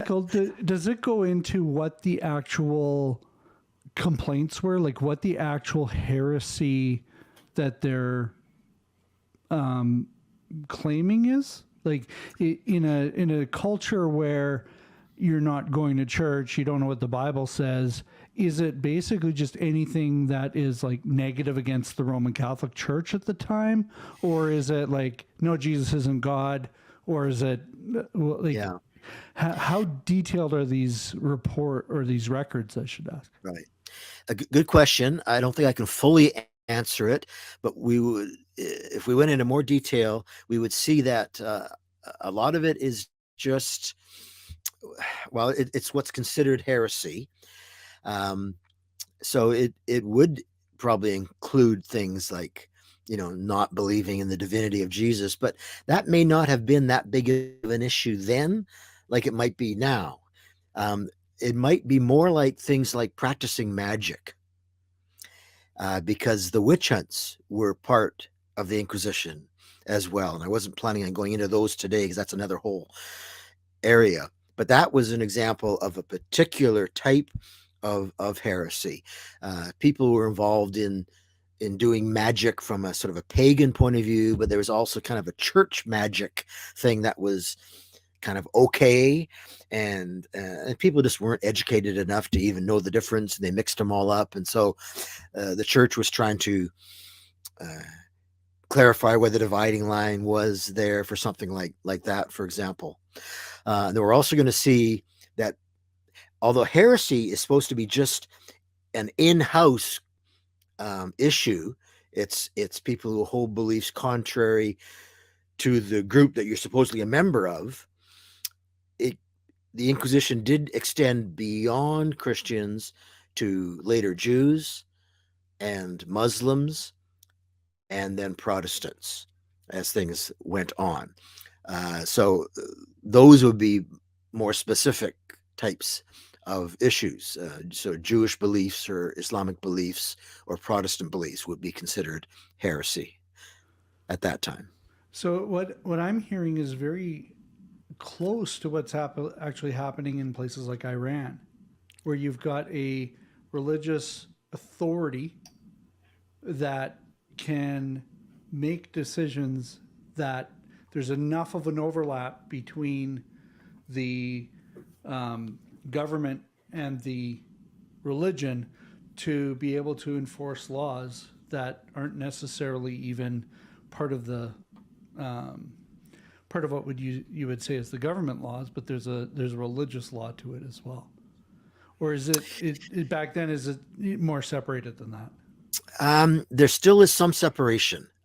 Michael, does it go into what the actual complaints were, like what the actual heresy that they're claiming is? Like in a culture where you're not going to church, you don't know what the Bible says. Is it basically just anything that is like negative against the Roman Catholic Church at the time, or is it like no, Jesus isn't God, or is it like Yeah, how detailed are these report or these records? I should ask. right. A good question. I don't think I can fully answer it, but we would, if we went into more detail, we would see that a lot of it is just, well, it's what's considered heresy. Um, so it would probably include things like, not believing in the divinity of Jesus, but that may not have been that big of an issue then, like it might be now. Um, it might be more like things like practicing magic, because the witch hunts were part of the Inquisition as well. And I wasn't planning on going into those today because that's another whole area. But that was an example of a particular type of heresy. People who were involved in doing magic from a sort of a pagan point of view, but there was also kind of a church magic thing that was kind of okay, and people just weren't educated enough to even know the difference. They mixed them all up, and so the church was trying to uh, clarify where the dividing line was there for something like that, for example. Then we're also going to see that although heresy is supposed to be just an in-house issue, it's people who hold beliefs contrary to the group that you're supposedly a member of. It The Inquisition did extend beyond Christians to later Jews and Muslims and then Protestants as things went on. So those would be more specific types of issues. So Jewish beliefs or Islamic beliefs or Protestant beliefs would be considered heresy at that time. So what I'm hearing is very close to what's actually happening in places like Iran, where you've got a religious authority that can make decisions that there's enough of an overlap between the government and the religion to be able to enforce laws that aren't necessarily even part of the um, part of what would you would say is the government laws, but there's a religious law to it as well. Or is it back then? Is it more separated than that? There still is some separation.